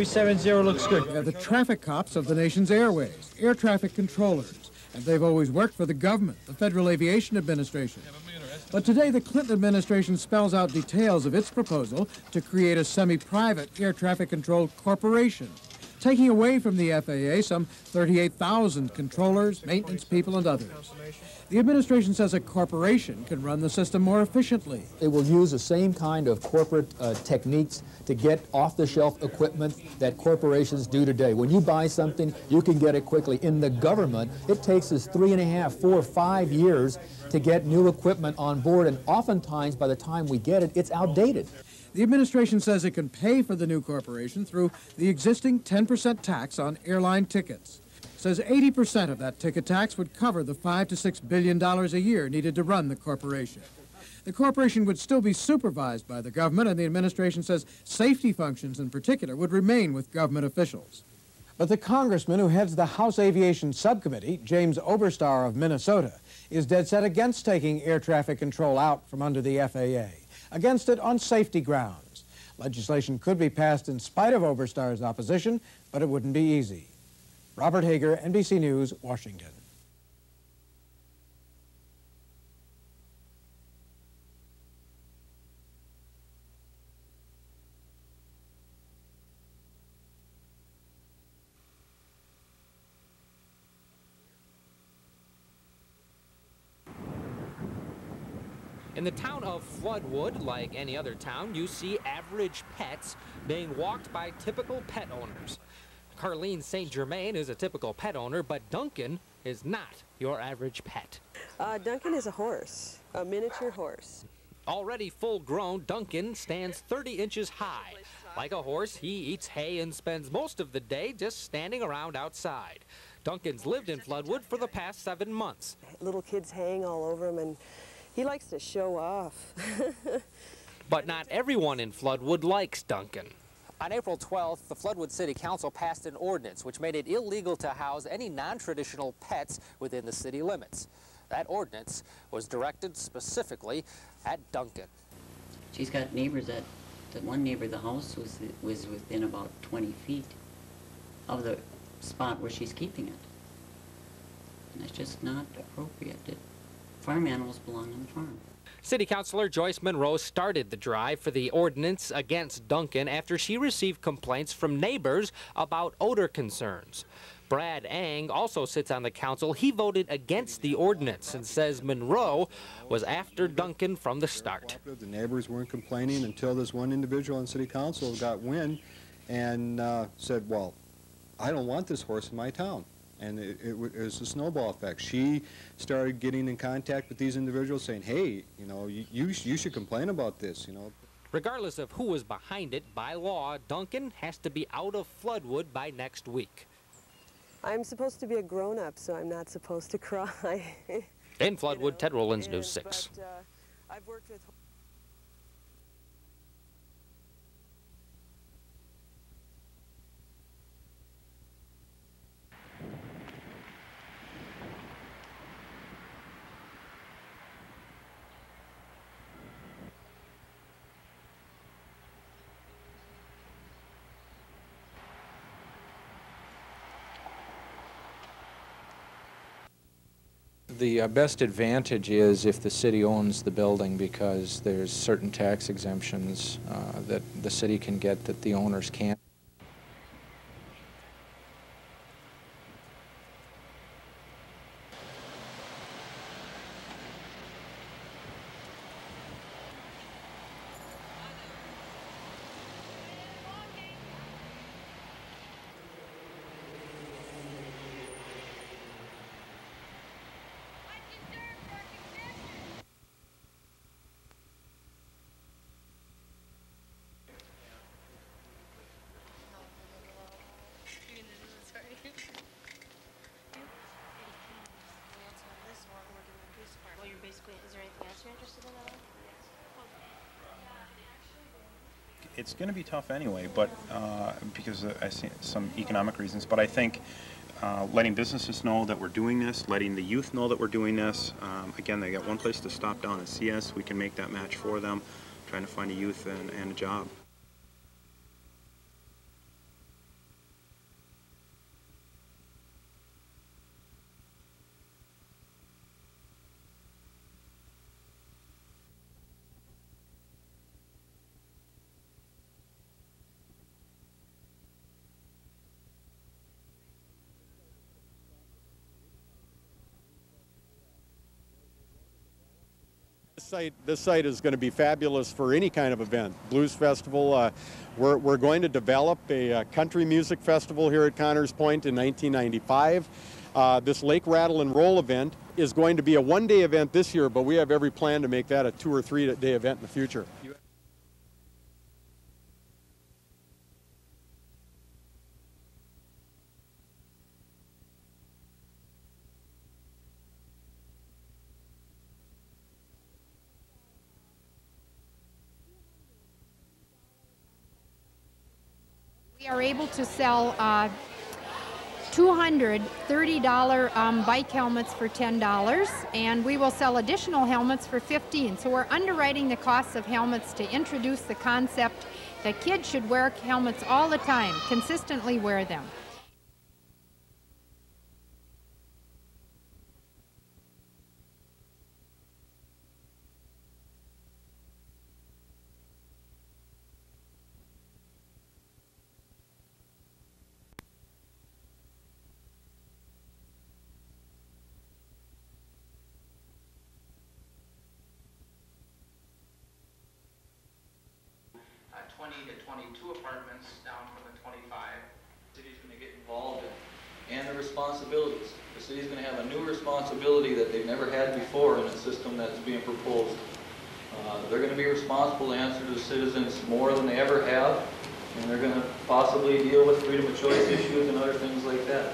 370 looks good. They're the traffic cops of the nation's airways, air traffic controllers, and they've always worked for the government, the Federal Aviation Administration. But today, the Clinton administration spells out details of its proposal to create a semi-private air traffic control corporation, taking away from the FAA some 38,000 controllers, maintenance people, and others. The administration says a corporation can run the system more efficiently. It will use the same kind of corporate techniques to get off-the-shelf equipment that corporations do today. When you buy something, you can get it quickly. In the government, it takes us 3.5, 4, 5 years to get new equipment on board, and oftentimes by the time we get it, it's outdated. The administration says it can pay for the new corporation through the existing 10% tax on airline tickets. Says 80% of that ticket tax would cover the $5 to $6 billion a year needed to run the corporation. The corporation would still be supervised by the government, and the administration says safety functions in particular would remain with government officials. But the congressman who heads the House Aviation Subcommittee, James Oberstar of Minnesota, is dead set against taking air traffic control out from under the FAA, against it on safety grounds. Legislation could be passed in spite of Oberstar's opposition, but it wouldn't be easy. Robert Hager, NBC News, Washington. In the town of Floodwood, like any other town, you see average pets being walked by typical pet owners. Carlene St. Germain is a typical pet owner, but Duncan is not your average pet. Duncan is a horse, a miniature horse. Already full-grown, Duncan stands 30 inches high. Like a horse, he eats hay and spends most of the day just standing around outside. Duncan's lived in Floodwood for the past 7 months. Little kids hang all over him, and he likes to show off. But not everyone in Floodwood likes Duncan. On April 12th, the Floodwood City Council passed an ordinance which made it illegal to house any non-traditional pets within the city limits. That ordinance was directed specifically at Duncan. She's got neighbors that one neighbor, the house was within about 20 feet of the spot where she's keeping it. And that's just not appropriate. Farm animals belong on the farm. City Councilor Joyce Monroe started the drive for the ordinance against Duncan after she received complaints from neighbors about odor concerns. Brad Ang also sits on the council. He voted against the ordinance and says Monroe was after Duncan from the start. The neighbors weren't complaining until this one individual on City Council got wind and said, well, I don't want this horse in my town. And it was a snowball effect. She started getting in contact with these individuals saying, hey, you know, you should complain about this, you know. Regardless of who was behind it, by law, Duncan has to be out of Floodwood by next week. I'm supposed to be a grown-up, so I'm not supposed to cry. In Floodwood, Ted Rollins, News 6. But, I've worked with The best advantage is if the city owns the building, because there's certain tax exemptions that the city can get that the owners can't. It's going to be tough anyway, but because I see some economic reasons. But I think letting businesses know that we're doing this, letting the youth know that we're doing this. Again, they got one place to stop down and see us. We can make that match for them, trying to find a youth and a job. site is going to be fabulous for any kind of event. Blues Festival, we're going to develop a country music festival here at Connors Point in 1995. This Lake Rattle and Roll event is going to be a one-day event this year, but we have every plan to make that a 2- or 3-day event in the future. We are able to sell $230 bike helmets for $10, and we will sell additional helmets for $15. So we're underwriting the costs of helmets to introduce the concept that kids should wear helmets all the time, consistently wear them. To 22 apartments down from the 25. The city's going to get involved in, and the responsibilities. The city's going to have a new responsibility that they've never had before in a system that's being proposed. They're going to be responsible to answer to the citizens more than they ever have, and they're going to possibly deal with freedom of choice issues and other things like that.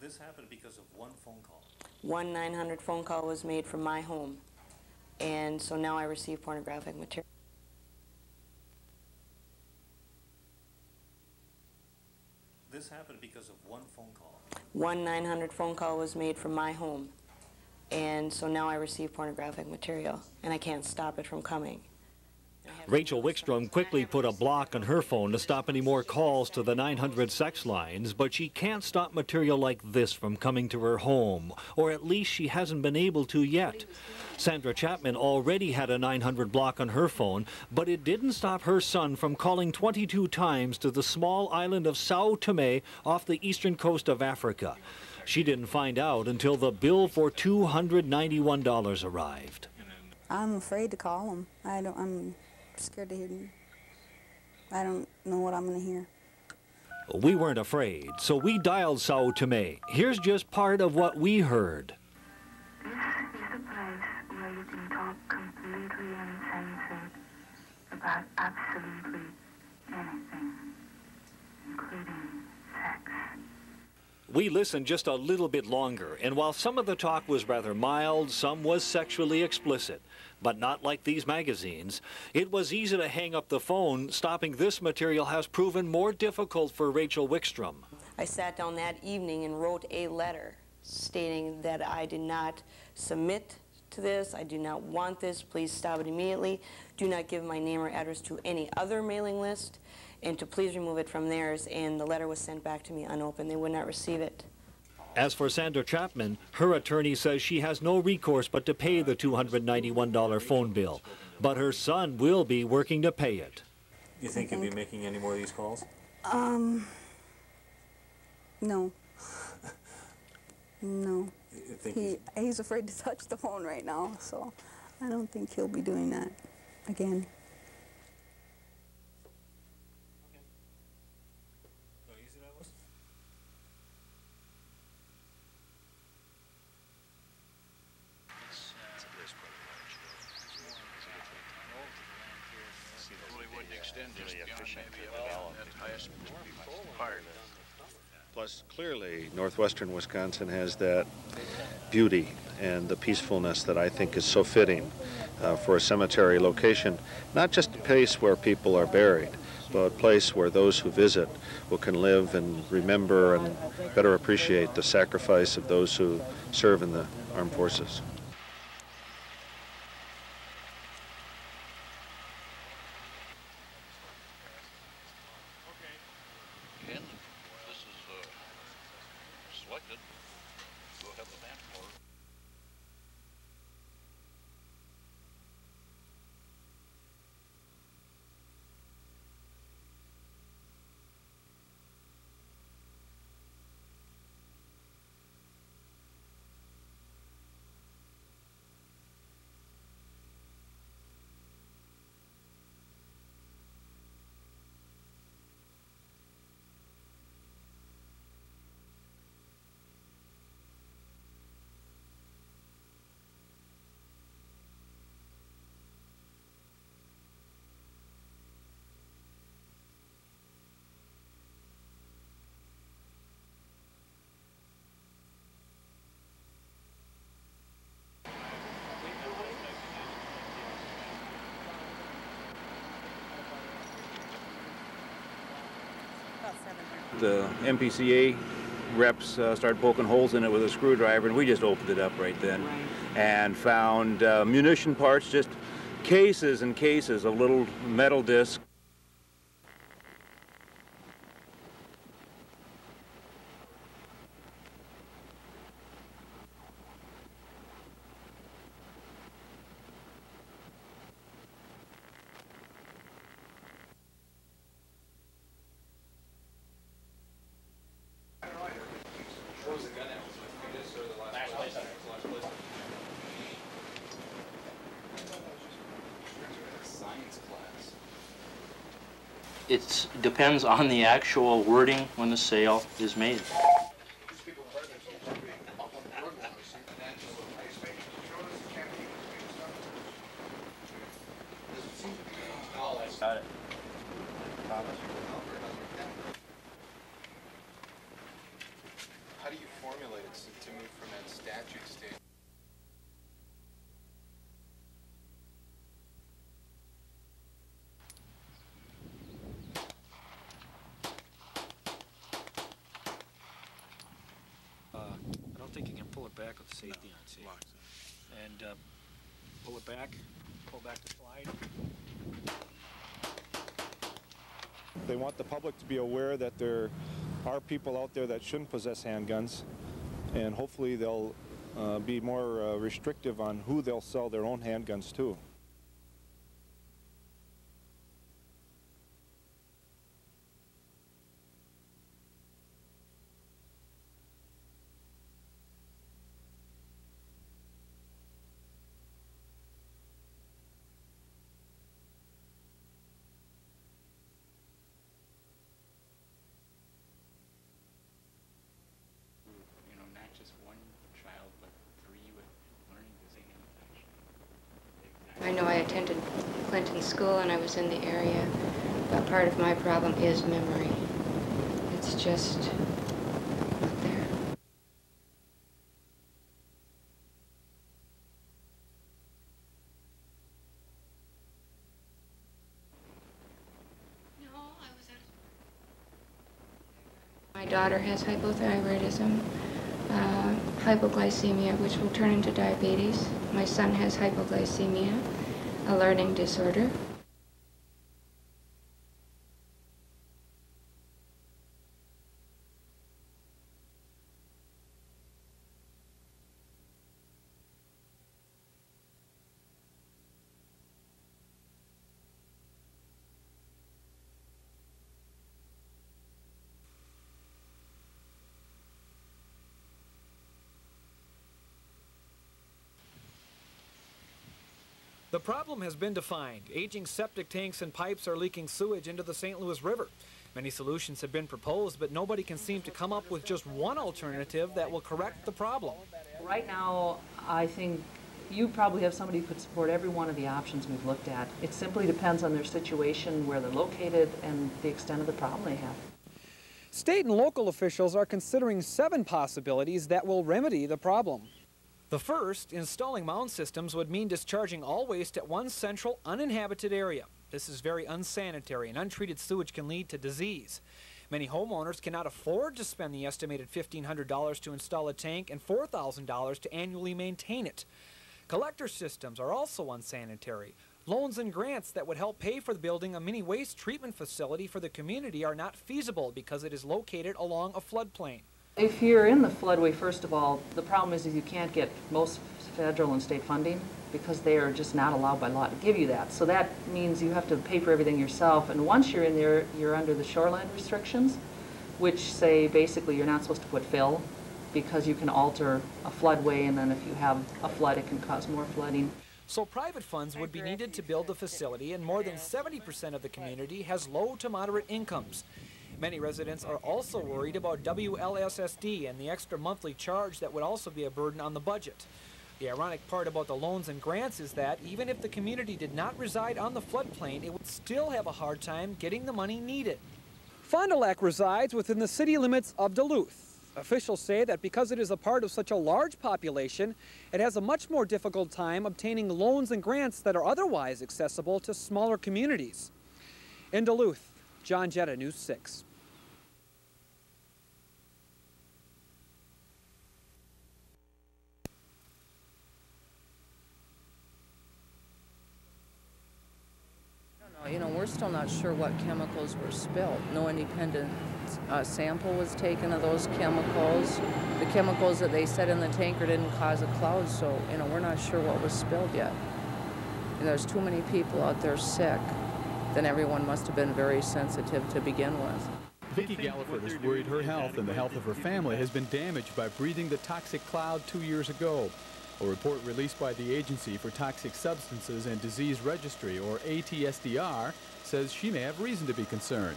This happened because of one phone call. One 900 phone call was made from my home, and so now I receive pornographic material. This happened because of one phone call. One 900 phone call was made from my home, and so now I receive pornographic material, and I can't stop it from coming. Rachel Wickstrom quickly put a block on her phone to stop any more calls to the 900 sex lines, but she can't stop material like this from coming to her home, or at least she hasn't been able to yet. Sandra Chapman already had a 900 block on her phone, but it didn't stop her son from calling 22 times to the small island of Sao Tome off the eastern coast of Africa. She didn't find out until the bill for $291 arrived. I'm afraid to call him. I'm scared to hear him. I don't know what I'm going to hear. We weren't afraid, so we dialed Sao Tome. Here's just part of what we heard. This is a place where you can talk completely uncensored about absolutely anything, including sex. We listened just a little bit longer, and while some of the talk was rather mild, some was sexually explicit, but not like these magazines. It was easy to hang up the phone. Stopping this material has proven more difficult for Rachel Wickstrom. I sat down that evening and wrote a letter stating that I did not submit to this, I do not want this, please stop it immediately, do not give my name or address to any other mailing list, and to please remove it from theirs, and the letter was sent back to me unopened. They would not receive it. As for Sandra Chapman, her attorney says she has no recourse but to pay the $291 phone bill, but her son will be working to pay it. You think you'll be making any more of these calls? No. No. He's afraid to touch the phone right now, so I don't think he'll be doing that again. Plus, clearly, northwestern Wisconsin has that beauty and the peacefulness that I think is so fitting for a cemetery location. Not just a place where people are buried, but a place where those who visit can live and remember and better appreciate the sacrifice of those who serve in the armed forces. The MPCA reps started poking holes in it with a screwdriver, and we just opened it up right then and found munition parts, just cases and cases of little metal discs. It depends on the actual wording when the sale is made. Got it. How do you formulate it to move from that statute state? I don't think you can pull it back with the safety on, see? And pull it back, pull back the slide. They want the public to be aware that there are people out there that shouldn't possess handguns, and hopefully they'll be more restrictive on who they'll sell their own handguns to. I know I attended Clinton School and I was in the area, but part of my problem is memory. It's just not there. My daughter has hypothyroidism, hypoglycemia, which will turn into diabetes. My son has hypoglycemia, a learning disorder. The problem has been defined. Aging septic tanks and pipes are leaking sewage into the St. Louis River. Many solutions have been proposed, but nobody can seem to come up with just one alternative that will correct the problem. Right now, I think you probably have somebody who could support every one of the options we've looked at. It simply depends on their situation, where they're located, and the extent of the problem they have. State and local officials are considering 7 possibilities that will remedy the problem. The first, installing mound systems, would mean discharging all waste at one central, uninhabited area. This is very unsanitary, and untreated sewage can lead to disease. Many homeowners cannot afford to spend the estimated $1,500 to install a tank and $4,000 to annually maintain it. Collector systems are also unsanitary. Loans and grants that would help pay for the building a mini waste treatment facility for the community are not feasible because it is located along a floodplain. If you're in the floodway, first of all, the problem is you can't get most federal and state funding because they are just not allowed by law to give you that. So that means you have to pay for everything yourself. And once you're in there, you're under the shoreline restrictions, which say basically you're not supposed to put fill because you can alter a floodway, and then if you have a flood, it can cause more flooding. So private funds would be needed to build the facility, and more than 70% of the community has low to moderate incomes. Many residents are also worried about WLSSD and the extra monthly charge that would also be a burden on the budget. The ironic part about the loans and grants is that even if the community did not reside on the floodplain, it would still have a hard time getting the money needed. Fond du Lac resides within the city limits of Duluth. Officials say that because it is a part of such a large population, it has a much more difficult time obtaining loans and grants that are otherwise accessible to smaller communities. In Duluth, John Jetta, News 6. You know, we're still not sure what chemicals were spilled. No independent sample was taken of those chemicals. The chemicals that they said in the tanker didn't cause a cloud, so, you know, we're not sure what was spilled yet. And there's too many people out there sick. Then everyone must have been very sensitive to begin with. Vicki Galliford is worried her health and the health of her family has been damaged by breathing the toxic cloud 2 years ago. A report released by the Agency for Toxic Substances and Disease Registry, or ATSDR, says she may have reason to be concerned.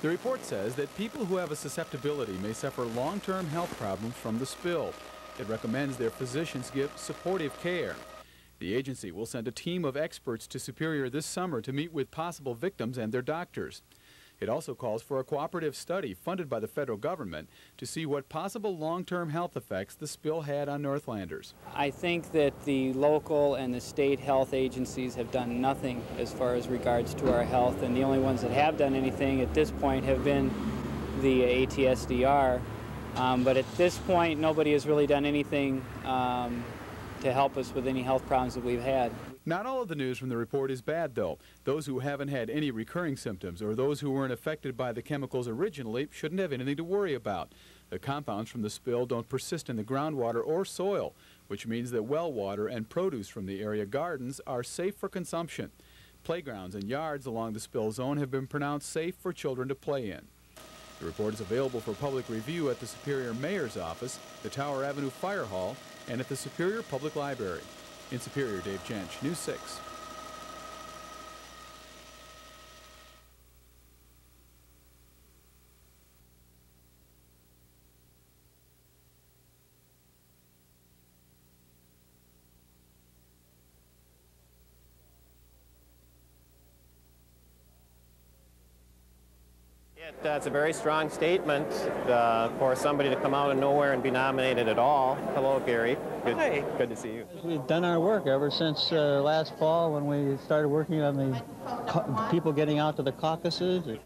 The report says that people who have a susceptibility may suffer long-term health problems from the spill. It recommends their physicians give supportive care. The agency will send a team of experts to Superior this summer to meet with possible victims and their doctors. It also calls for a cooperative study funded by the federal government to see what possible long-term health effects the spill had on Northlanders. I think that the local and the state health agencies have done nothing as far as regards to our health, and the only ones that have done anything at this point have been the ATSDR. But at this point, nobody has really done anything to help us with any health problems that we've had. Not all of the news from the report is bad, though. Those who haven't had any recurring symptoms or those who weren't affected by the chemicals originally shouldn't have anything to worry about. The compounds from the spill don't persist in the groundwater or soil, which means that well water and produce from the area gardens are safe for consumption. Playgrounds and yards along the spill zone have been pronounced safe for children to play in. The report is available for public review at the Superior Mayor's office, the Tower Avenue Fire Hall, and at the Superior Public Library. In Superior, Dave Jench, News 6. It's a very strong statement for somebody to come out of nowhere and be nominated at all. Hello, Gary. Hi. Good to see you. We've done our work ever since last fall when we started working on the people getting out to the caucuses.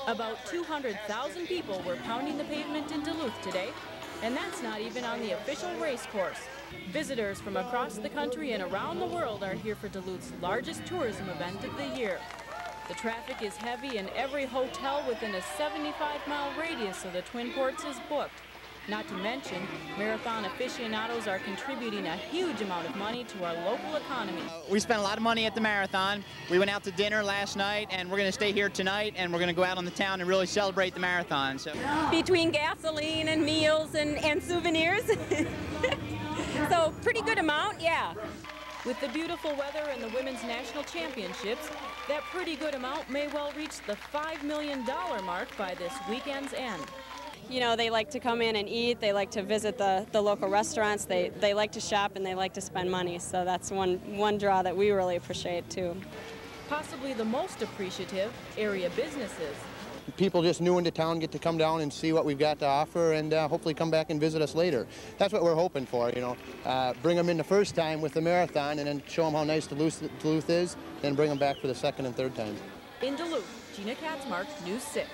About 200,000 people were pounding the pavement in Duluth today, and that's not even on the official race course. Visitors from across the country and around the world are here for Duluth's largest tourism event of the year. The traffic is heavy and every hotel within a 75-mile radius of the Twin Ports is booked. Not to mention, marathon aficionados are contributing a huge amount of money to our local economy. We spent a lot of money at the marathon. We went out to dinner last night, and we're going to stay here tonight, and we're going to go out on the town and really celebrate the marathon. So. Between gasoline and meals and souvenirs. So pretty good amount, yeah. With the beautiful weather and the Women's National Championships, that pretty good amount may well reach the $5 million mark by this weekend's end. You know, they like to come in and eat, they like to visit the local restaurants, they like to shop, and they like to spend money. So that's one draw that we really appreciate, too. Possibly the most appreciative, area businesses. people just new into town get to come down and see what we've got to offer, and hopefully come back and visit us later. That's what we're hoping for, you know. Bring them in the first time with the marathon and then show them how nice Duluth is, then bring them back for the second and third time. In Duluth, Gina Katzmark, News 6.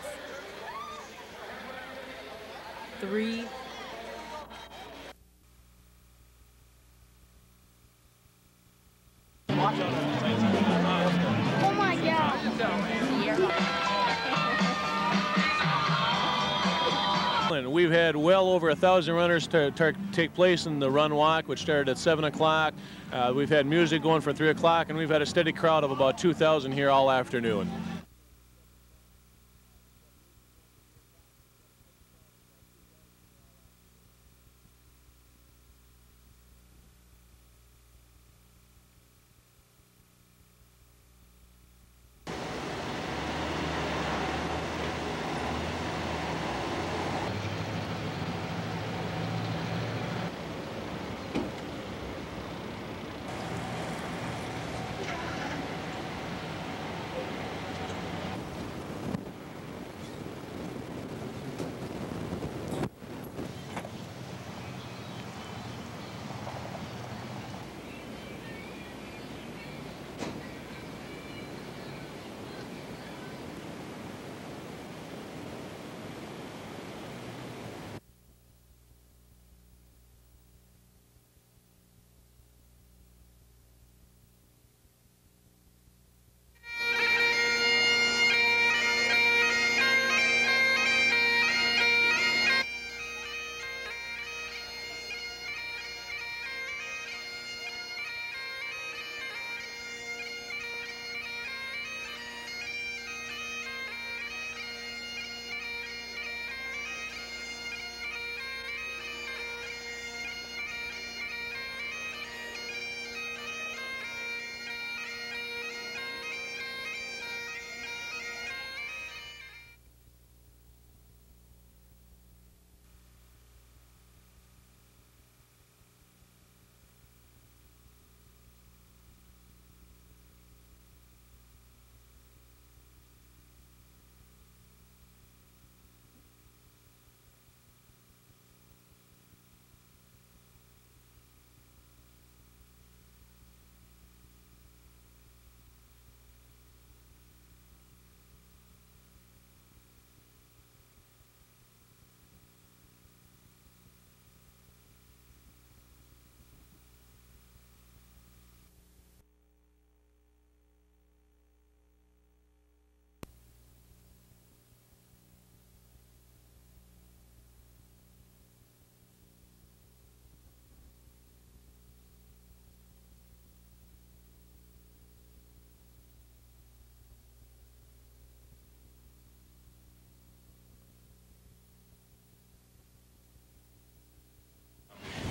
3. Oh my God. We've had well over 1,000 runners take place in the run walk, which started at 7 o'clock. We've had music going for 3 o'clock, and we've had a steady crowd of about 2,000 here all afternoon.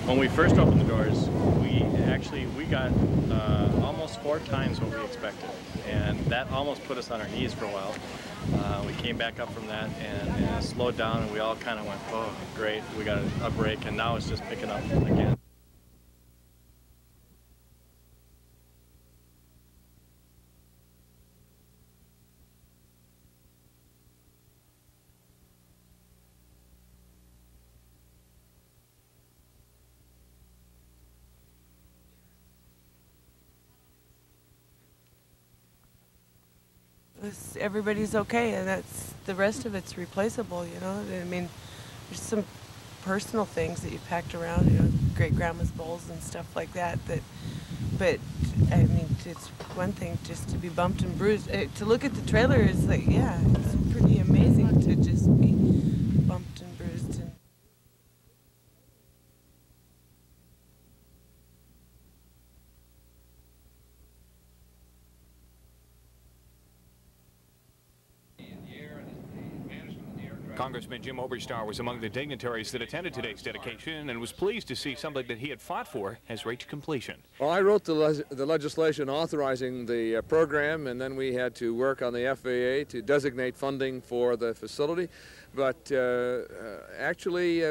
When we first opened the doors, we got almost 4 times what we expected, and that almost put us on our knees for a while. We came back up from that and slowed down, and we all kind of went, oh, great, we got a break, and now it's just picking up again. Everybody's okay, and that's the rest of it's replaceable, you know. I mean, there's some personal things that you packed around, you know, great grandma's bowls and stuff like that. But I mean, it's one thing just to be bumped and bruised. To look at the trailer, it's like, yeah, it's pretty amazing to just be bumped and bruised. And Congressman Jim Oberstar was among the dignitaries that attended today's dedication and was pleased to see something that he had fought for has reached completion. Well, I wrote the legislation authorizing the program, and then we had to work on the FAA to designate funding for the facility. But actually,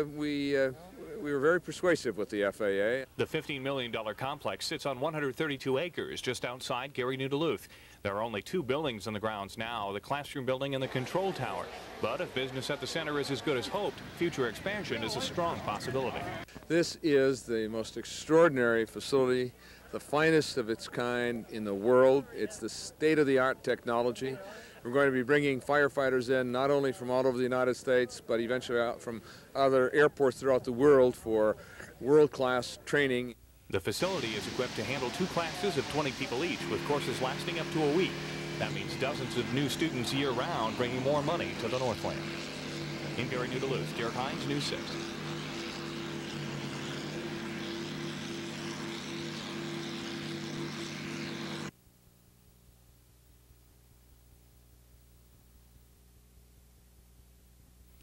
we were very persuasive with the FAA. The $15 million complex sits on 132 acres just outside Gary, New Duluth. There are only 2 buildings on the grounds now, the classroom building and the control tower. But if business at the center is as good as hoped, future expansion is a strong possibility. This is the most extraordinary facility, the finest of its kind in the world. It's the state-of-the-art technology. We're going to be bringing firefighters in not only from all over the United States, but eventually out from other airports throughout the world for world-class training. The facility is equipped to handle 2 classes of 20 people each, with courses lasting up to a week. That means dozens of new students year-round, bringing more money to the Northland. In Gary, New Duluth, Derek Hines, News 6.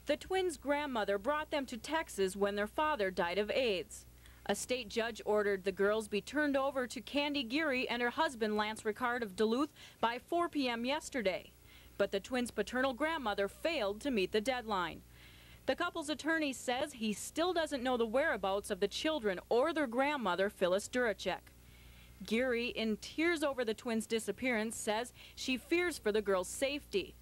The twins' grandmother brought them to Texas when their father died of AIDS. A state judge ordered the girls be turned over to Candy Geary and her husband Lance Ricard of Duluth by 4 p.m. yesterday. But the twins' paternal grandmother failed to meet the deadline. The couple's attorney says he still doesn't know the whereabouts of the children or their grandmother, Phyllis Duracek. Geary, in tears over the twins' disappearance, says she fears for the girls' safety.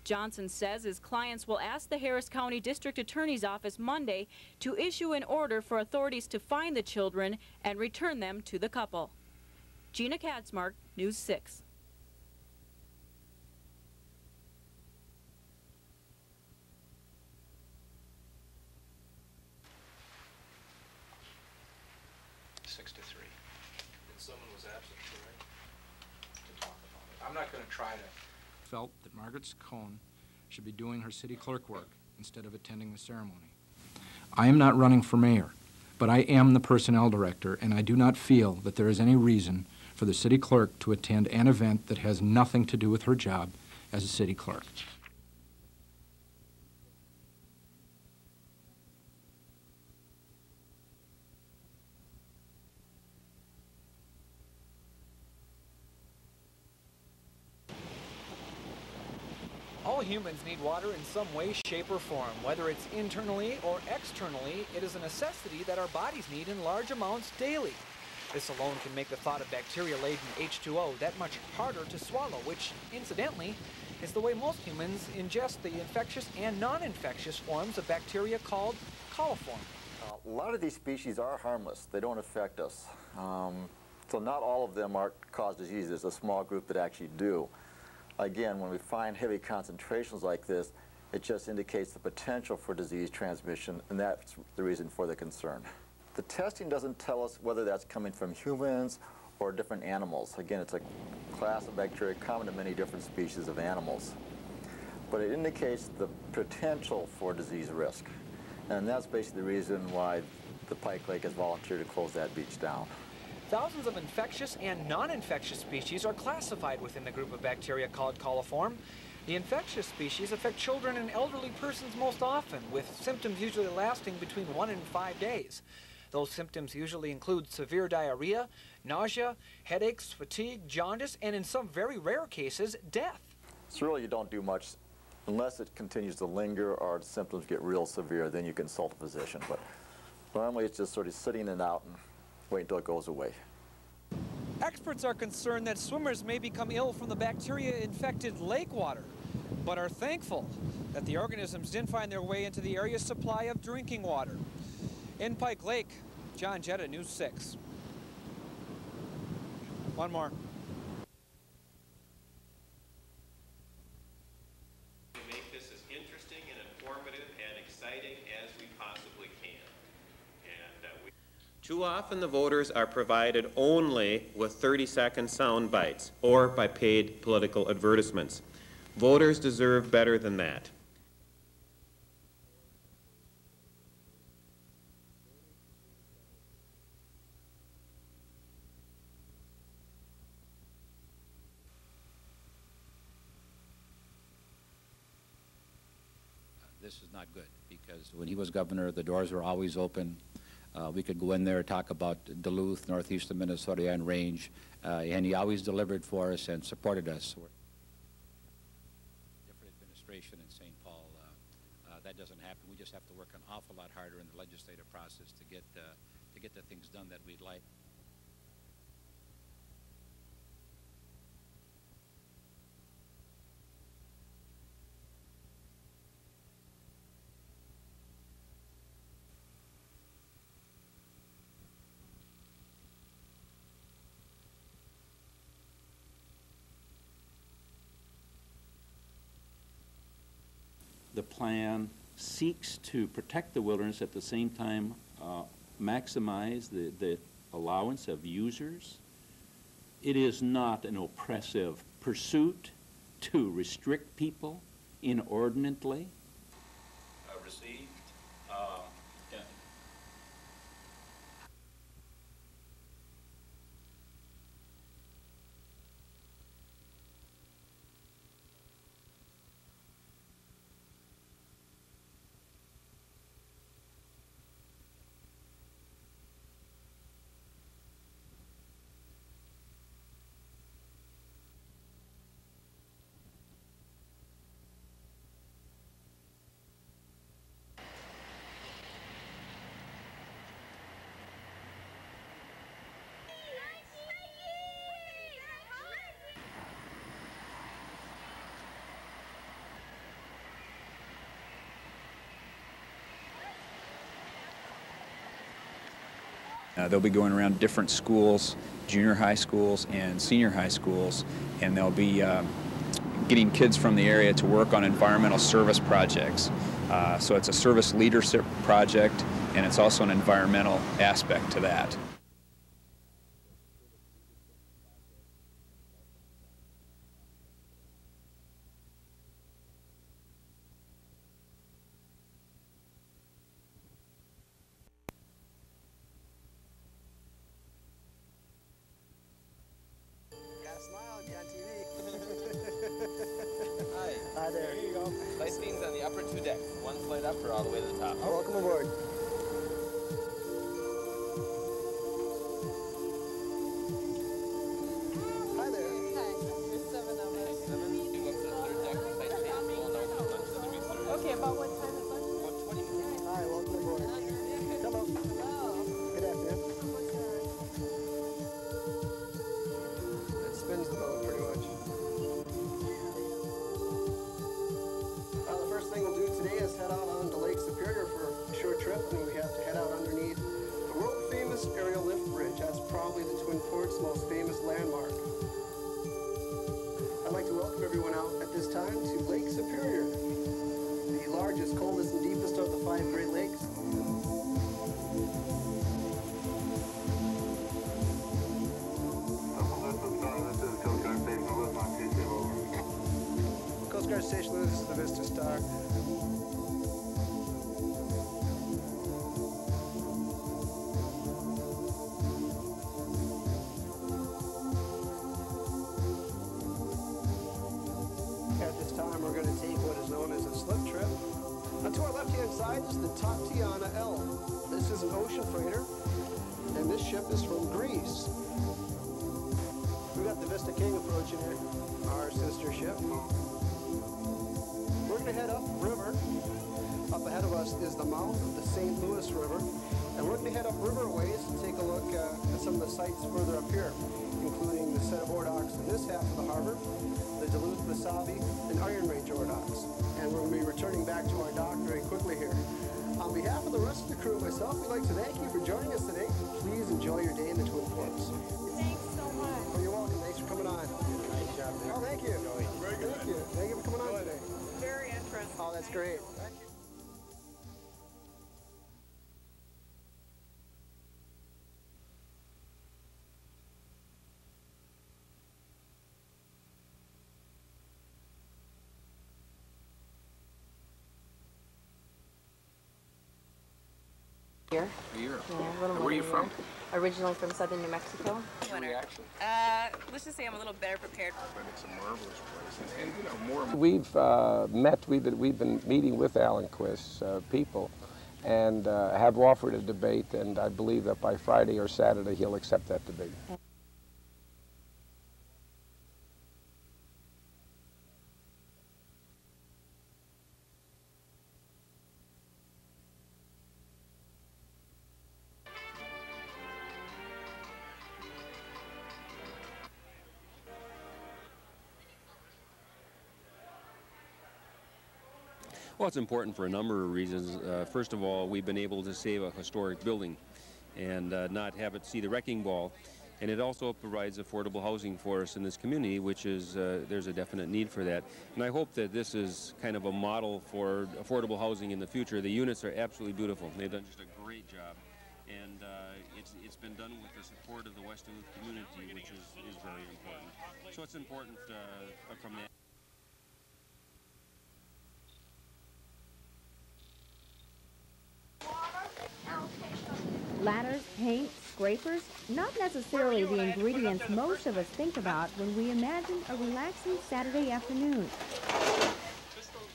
Johnson says his clients will ask the Harris County District Attorney's Office Monday to issue an order for authorities to find the children and return them to the couple. Gina Katzmark, News 6. Someone was absent tonight to talk about it. I'm not going to try to. Felt that Margaret Cohn should be doing her city clerk work instead of attending the ceremony. I am not running for mayor, but I am the personnel director, and I do not feel that there is any reason for the city clerk to attend an event that has nothing to do with her job as a city clerk. All humans need water in some way, shape, or form. Whether it's internally or externally, it is a necessity that our bodies need in large amounts daily. This alone can make the thought of bacteria-laden H2O that much harder to swallow, which, incidentally, is the way most humans ingest the infectious and non-infectious forms of bacteria called coliform. A lot of these species are harmless. They don't affect us. So not all of them cause disease. There's a small group that actually do. Again, when we find heavy concentrations like this, it just indicates the potential for disease transmission, and that's the reason for the concern. The testing doesn't tell us whether that's coming from humans or different animals. Again, it's a class of bacteria common to many different species of animals. But it indicates the potential for disease risk. And that's basically the reason why the Pike Lake has volunteered to close that beach down. Thousands of infectious and non-infectious species are classified within the group of bacteria called coliform. The infectious species affect children and elderly persons most often, with symptoms usually lasting between 1 and 5 days. Those symptoms usually include severe diarrhea, nausea, headaches, fatigue, jaundice, and in some very rare cases, death. So really you don't do much unless it continues to linger or the symptoms get real severe, then you consult a physician. But normally it's just sort of sitting it out and wait until it goes away. Experts are concerned that swimmers may become ill from the bacteria-infected lake water, but are thankful that the organisms didn't find their way into the area's supply of drinking water. In Pike Lake, John Jetta, News 6. One more. Make this as interesting and informative and exciting as we possibly can. Too often the voters are provided only with 30-second sound bites or by paid political advertisements. Voters deserve better than that. This is not good, because when he was governor, the doors were always open. We could go in there and talk about Duluth, northeastern Minnesota and range, and he always delivered for us and supported us. Different administration in St. Paul, that doesn't happen. We just just have to work an awful lot harder in the legislative process to get the things done that we'd like. The plan seeks to protect the wilderness, at the same time maximize the allowance of users. It is not an oppressive pursuit to restrict people inordinately. Received. They'll be going around different schools, junior high schools and senior high schools, and they'll be getting kids from the area to work on environmental service projects. So it's a service leadership project, and it's also an environmental aspect to that. Hi there. There you go. Nice scenes on the upper two decks. One flight up or all the way to the top. Welcome aboard. Hi there. Hi. There's 7 of us. 7. You go up to the third deck. Nice scenes. We'll know when lunch is to be served. Okay, about what time is lunch? About 20 minutes. Hi, welcome aboard. Hello. Good afternoon. It spins the boat pretty much. The first thing we'll do today is head out on to Lake Superior for a short trip, and we have to head out underneath the world-famous aerial lift bridge. That's probably the Twin Ports' most famous landmark. I'd like to welcome everyone out at this time to Lake Superior, the largest, coldest, and deepest of the 5 Great Lakes. Coast Guard Station Louis, this is the Vista Star. At this time, we're going to take what is known as a slip trip. Now, to our left-hand side is the Tatiana L. This is an ocean freighter, and this ship is from Greece. We got the Vista King approaching here, our sister ship. We're going to head upriver. Up ahead of us is the mouth of the St. Louis River, and we're going to head up riverways to take a look at some of the sites further up here, including the set of ore docks in this half of the harbor, the Duluth, Wasabi, and Iron Range ore docks. And we're going to be returning back to our dock very quickly here. On behalf of the rest of the crew and myself, we'd like to thank you for joining us today. Please enjoy your day in the Twin Ports. Thanks so much. Oh, you're welcome. Thanks for coming on. Nice job there. Oh, thank you. Very good. Thank you. Thank you for coming on today. Very interesting. Oh, that's great. Thank you. Here. Here. Yeah, a little Where are you more from? here. Originally from southern New Mexico. Let's just say I'm a little better prepared. It's a marvelous place. And you know, more. We've been meeting with Alan Quist's people, and have offered a debate, and I believe that by Friday or Saturday he'll accept that debate. Well, it's important for a number of reasons. First of all, we've been able to save a historic building and not have it see the wrecking ball. And it also provides affordable housing for us in this community, which is, there's a definite need for that. And I hope that this is kind of a model for affordable housing in the future. The units are absolutely beautiful. They've done just a great job. And it's been done with the support of the West Duluth community, which is very important. So it's important from that. Ladders, paint, scrapers, not necessarily the ingredients most of us think about when we imagine a relaxing Saturday afternoon.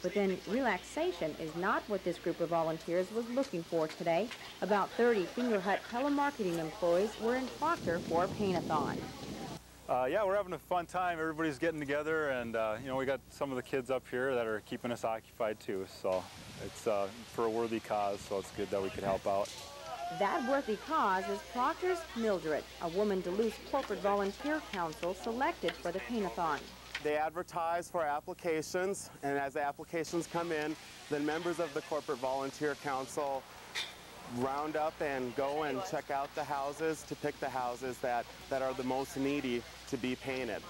But then relaxation is not what this group of volunteers was looking for today. About 30 Finger Hut telemarketing employees were in Proctor for a paint-a-thon. Yeah, we're having a fun time. Everybody's getting together, and you know, we got some of the kids up here that are keeping us occupied too. So it's for a worthy cause, so it's good that we could help out. That worthy cause is Proctor's Mildred, a woman Duluth Corporate Volunteer Council selected for the paint-a-thon. They advertise for applications, and as the applications come in, then members of the Corporate Volunteer Council round up and go and check out the houses to pick the houses that are the most needy to be painted.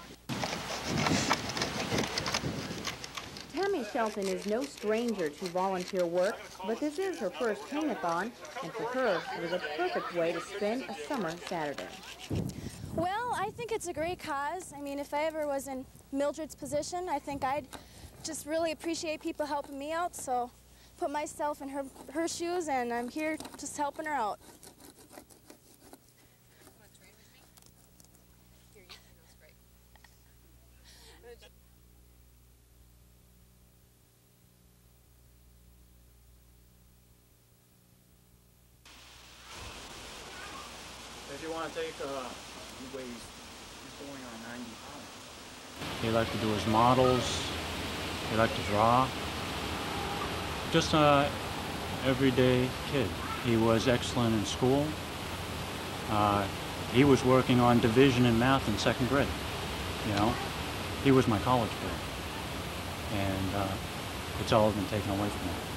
Tammy Shelton is no stranger to volunteer work, but this is her first paint-a-thon, and for her, it was a perfect way to spend a summer Saturday. Well, I think it's a great cause. I mean, if I ever was in Mildred's position, I think I'd just really appreciate people helping me out, so put myself in her shoes, and I'm here just helping her out. If you want to take, he weighs going on 90 pounds. He liked to do his models. He liked to draw. Just an everyday kid. He was excellent in school. He was working on division in math in 2nd grade. You know, he was my college boy. And it's all been taken away from him.